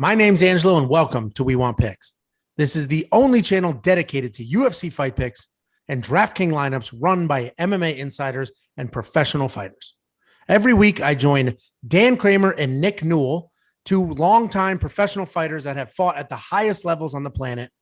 My name's Angelo, and welcome to We Want Picks. This is the only channel dedicated to UFC fight picks and DraftKings lineups run by MMA insiders and professional fighters. Every week, I join Dan Kramer and Nick Newell, two longtime professional fighters that have fought at the highest levels on the planet,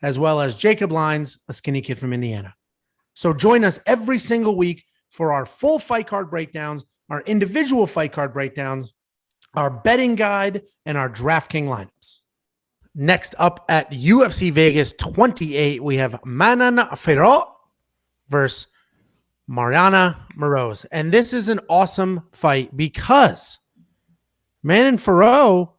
as well as Jacob Lyons, a skinny kid from Indiana. So join us every single week for our full fight card breakdowns, our individual fight card breakdowns, our betting guide, and our DraftKings lineups. Next up at UFC Vegas 28, we have Manon Fiorot versus Maryna Moroz. And this is an awesome fight because Manon Fiorot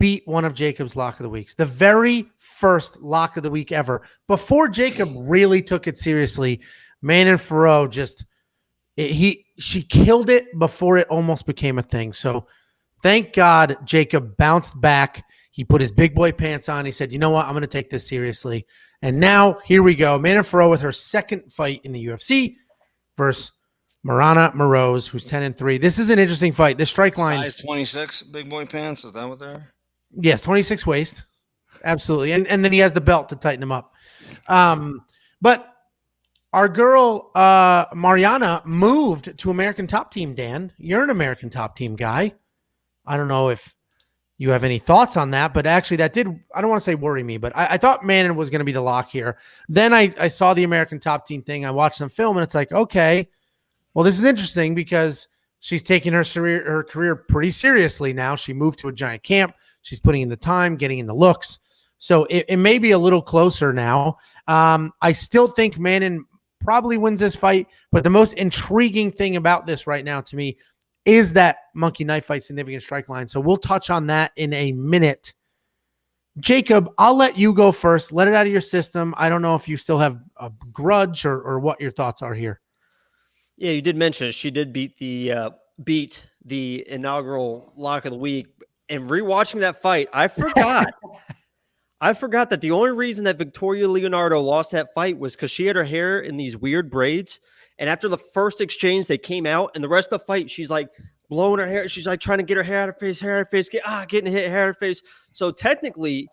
beat one of Jacob's lock of the weeks, the very first lock of the week ever. Before Jacob really took it seriously, Manon Fiorot she killed it before it almost became a thing. So thank God Jacob bounced back. He put his big boy pants on. He said, you know what? I'm going to take this seriously. And now here we go. Manon Fiorot with her second fight in the UFC versus Maryna Moroz, who's 10-3. This is an interesting fight. The strike line. Size 26, big boy pants. Is that what they're? Yes, 26 waist. Absolutely. And then he has the belt to tighten him up. But our girl, Maryna, moved to American Top Team, Dan. You're an American Top Team guy. I don't know if you have any thoughts on that, but actually that did, I don't want to say worry me, but I thought Manon was going to be the lock here. Then I saw the American Top Team thing. I watched some film, and it's like, okay, well, this is interesting because she's taking her career pretty seriously now. She moved to a giant camp. She's putting in the time, getting in the looks. So it may be a little closer now. I still think Manon probably wins this fight, but the most intriguing thing about this right now to me is that monkey knife fight significant strike line. So we'll touch on that in a minute. Jacob, I'll let you go first. Let it out of your system. I don't know if you still have a grudge or what your thoughts are here. Yeah, you did mention it. She did beat the inaugural lock of the week. And rewatching that fight, I forgot. I forgot that the only reason that Victoria Leonardo lost that fight was because she had her hair in these weird braids. And after the first exchange, they came out, and the rest of the fight, she's like blowing her hair. She's like trying to get her hair out of her face, getting hit, hair out of her face. So technically,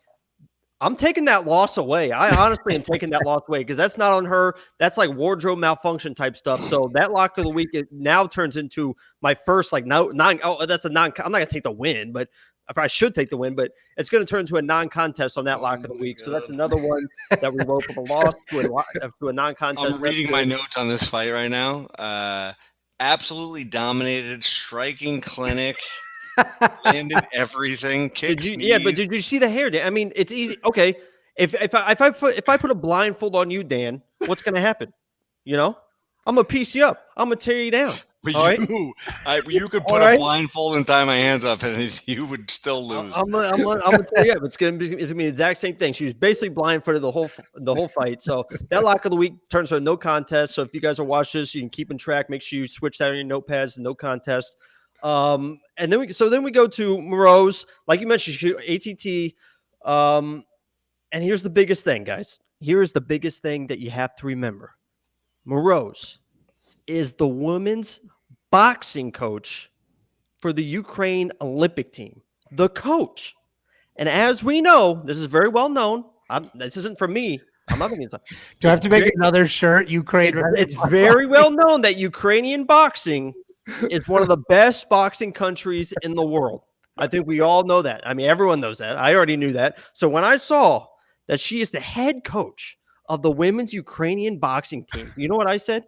I'm taking that loss away. I honestly am taking that loss away because that's not on her. That's like wardrobe malfunction type stuff. So that lock of the week it now turns into my first that's a non. I'm not gonna take the win, but I probably should take the win. But it's going to turn into a non-contest on that lock of the week. So that's another one that we wrote from a loss to a non-contest. I'm reading my notes on this fight right now. Absolutely dominated, striking clinic. Landed everything. But did you see the hair, Dan? I mean, it's easy. Okay, if I put a blindfold on you, Dan, what's going to happen? You know, I'm gonna piece you up. I'm gonna tear you down. But you could put a blindfold and tie my hands up, and you would still lose. I'm gonna tear you up. It's gonna be the exact same thing. She was basically blindfolded the whole fight. So that lock of the week turns to a no contest. So if you guys are watching this, you can keep in track. Make sure you switch that on your notepads. No contest. And then we go to Moroz, like you mentioned, ATT. And here's the biggest thing, guys. Here is the biggest thing that you have to remember. Moroz is the women's boxing coach for the Ukraine Olympic team, the coach. And as we know, this is very well known. This isn't from me. I'm not going to. Do I have to make another shirt? Ukraine. It's very well known that Ukrainian boxing is one of the best boxing countries in the world. I think we all know that. I mean, everyone knows that. I already knew that. So when I saw that she is the head coach of the women's Ukrainian boxing team, you know what I said?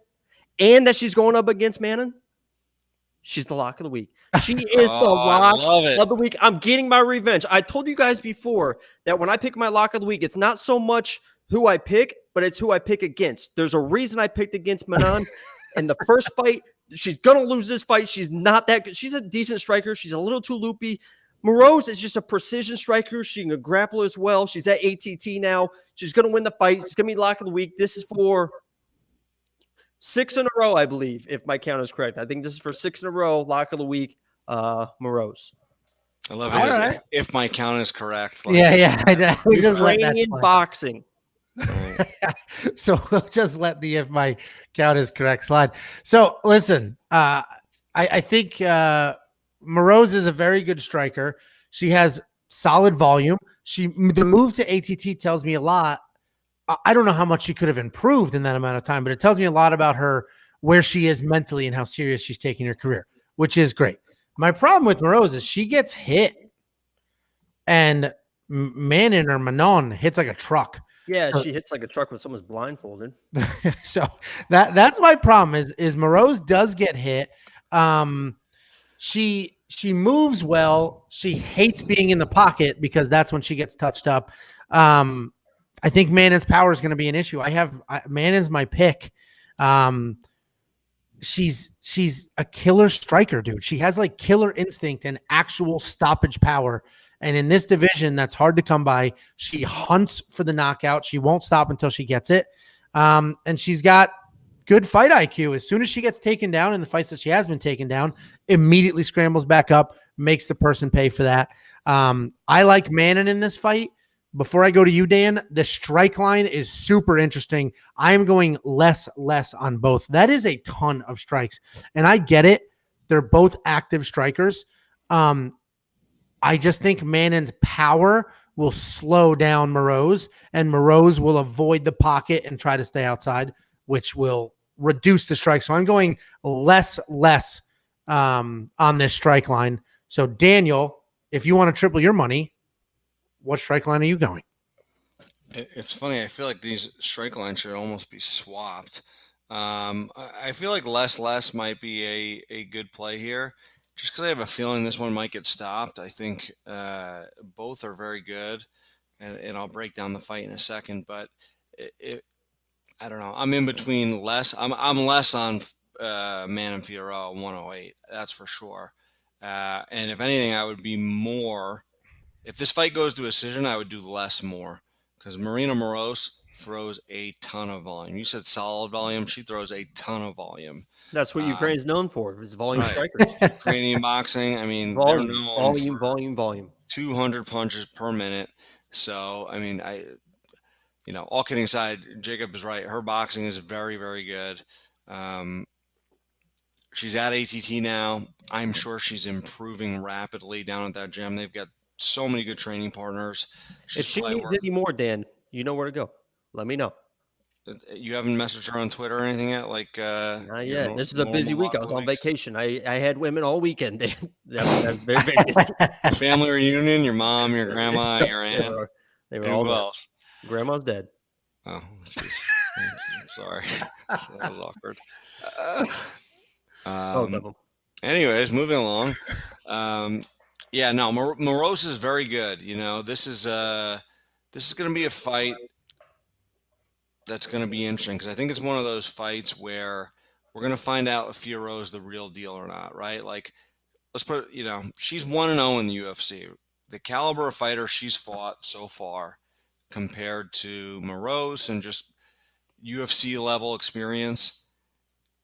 And that she's going up against Manon? She's the lock of the week. She is the lock of the week. I'm getting my revenge. I told you guys before that when I pick my lock of the week, it's not so much who I pick, but it's who I pick against. There's a reason I picked against Manon. In the first fight, she's going to lose this fight. She's not that good. She's a decent striker. She's a little too loopy. Moroz is just a precision striker. She can grapple as well. She's at ATT now. She's going to win the fight. It's going to be lock of the week. This is for 6 in a row, I believe, if my count is correct. I think this is for 6 in a row, lock of the week, Moroz. I love it. Right. If my count is correct. Ukrainian boxing. So we'll just let the if my count is correct slide. So listen, I think Moroz is a very good striker. She has solid volume. The move to ATT tells me a lot. I don't know how much she could have improved in that amount of time, but it tells me a lot about her, where she is mentally and how serious she's taking her career, which is great. My problem with Moroz is she gets hit, and Manon hits like a truck. Yeah, she hits like a truck when someone's blindfolded. So that's my problem is Moroz does get hit. She moves well. She hates being in the pocket because that's when she gets touched up. I think Manon's power is going to be an issue. Manon's my pick. She's a killer striker, dude. She has like killer instinct and actual stoppage power. And in this division, that's hard to come by. She hunts for the knockout. She won't stop until she gets it. And she's got good fight IQ. As soon as she gets taken down in the fights that she has been taken down, immediately scrambles back up, makes the person pay for that. I like Manon in this fight. Before I go to you, Dan, the strike line is super interesting. I am going less on both. That is a ton of strikes, and I get it. They're both active strikers. I just think Manon's power will slow down Moroz, and Moroz will avoid the pocket and try to stay outside, which will reduce the strike. So I'm going less on this strike line. So Daniel, if you want to triple your money, what strike line are you going? It's funny. I feel like these strike lines should almost be swapped. I feel like less might be a good play here, just because I have a feeling this one might get stopped. I think both are very good, and I'll break down the fight in a second. But I don't know. I'm in between less. I'm less on Manon Fiorot 108. That's for sure. And if anything, I would be more. If this fight goes to a decision, I would do less more, because Maryna Moroz throws a ton of volume. You said solid volume. She throws a ton of volume. That's what Ukraine's known for, is volume Right. strikers. Ukrainian boxing, I mean, Volume, they're known volume, for volume. 200 punches per minute. So, I mean, all kidding aside, Jacob is right. Her boxing is very, very good. She's at ATT now. I'm sure she's improving rapidly down at that gym. They've got so many good training partners. If she needs any more, Dan, you know where to go. Let me know. You haven't messaged her on Twitter or anything yet? Not yet. This is a busy week. I was on vacation. I had women all weekend. That's very, very busy. Family reunion, your mom, your grandma, your aunt. They were all who dead. else? Grandma's dead. Oh, jeez. I'm sorry. That was awkward. Anyways, moving along. Moroz is very good. This is going to be a fight that's going to be interesting, because I think it's one of those fights where we're going to find out if Fiorot is the real deal or not, right? Like, let's put, she's 1-0 in the UFC. The caliber of fighter she's fought so far compared to Moroz and just UFC level experience,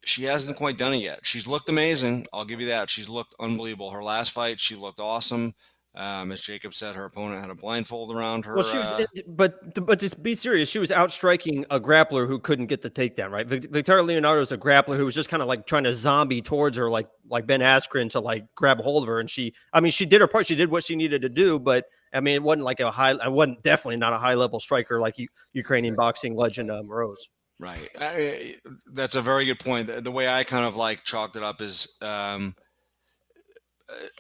she hasn't quite done it yet. She's looked amazing. I'll give you that. She's looked unbelievable. Her last fight, she looked awesome. As Jacob said, her opponent had a blindfold around her. Well, but to be serious, she was outstriking a grappler who couldn't get the takedown, right? Victoria Leonardo is a grappler who was just kind of like trying to zombie towards her, like Ben Askren, to like grab a hold of her. And she did her part. She did what she needed to do, but I mean, it wasn't like definitely not a high level striker like Ukrainian boxing legend Moroz. Right. That's a very good point. The way I kind of like chalked it up is,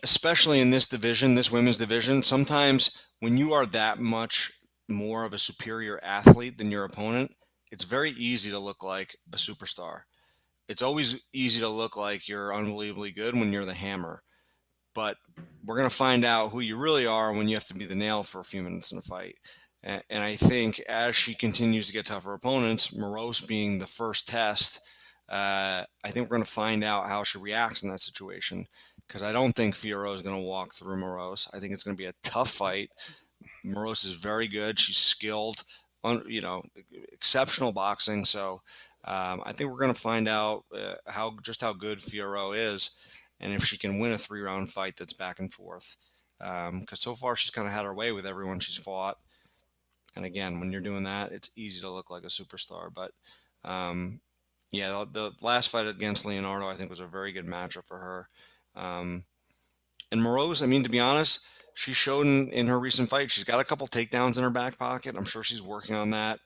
especially in this division, this women's division, sometimes when you are that much more of a superior athlete than your opponent, it's very easy to look like a superstar. It's always easy to look like you're unbelievably good when you're the hammer. But we're going to find out who you really are when you have to be the nail for a few minutes in a fight. And I think as she continues to get tougher opponents, Moroz being the first test, I think we're going to find out how she reacts in that situation, because I don't think Fiorot is going to walk through Moroz. I think it's going to be a tough fight. Moroz is very good. She's skilled, exceptional boxing. So I think we're going to find out how good Fiorot is, and if she can win a 3-round fight that's back and forth. Because so far she's kind of had her way with everyone she's fought. And again, when you're doing that, it's easy to look like a superstar. But the last fight against Leonardo, I think, was a very good matchup for her. And Moroz, I mean, to be honest, she showed in her recent fight, she's got a couple takedowns in her back pocket. I'm sure she's working on that.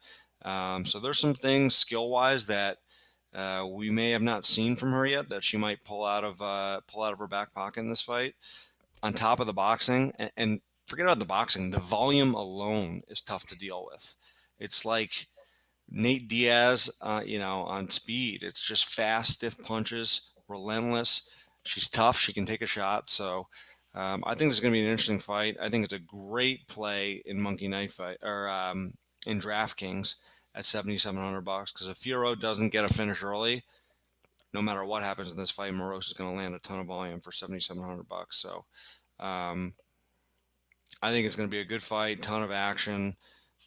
So there's some things skill-wise that we may have not seen from her yet that she might pull out of her back pocket in this fight. On top of the boxing, and forget about the boxing, the volume alone is tough to deal with. It's like Nate Diaz, on speed. It's just fast, stiff punches, relentless. She's tough. She can take a shot. So I think this is going to be an interesting fight. I think it's a great play in Monkey Knife Fight or in DraftKings at $7,700 because if Fiorot doesn't get a finish early, no matter what happens in this fight, Moroz is going to land a ton of volume for $7,700. So I think it's going to be a good fight, ton of action.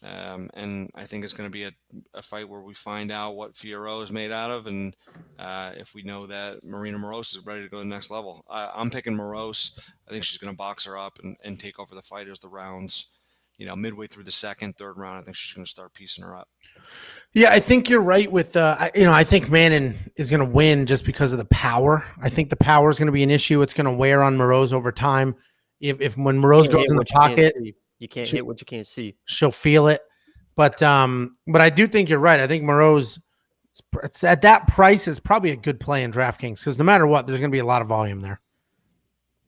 And I think it's going to be a fight where we find out what Fiorot is made out of, and if we know that Maryna Moroz is ready to go to the next level. I'm picking Moroz. I think she's going to box her up and take over the fight as the rounds, midway through the second, third round. I think she's going to start piecing her up. Yeah, I think you're right with, I think Manon is going to win just because of the power. I think the power is going to be an issue. It's going to wear on Moroz over time. If when Moroz goes in the pocket, you can't hit what you can't see. She'll feel it. But I do think you're right. I think Moroz, it's at that price, is probably a good play in DraftKings because no matter what, there's going to be a lot of volume there.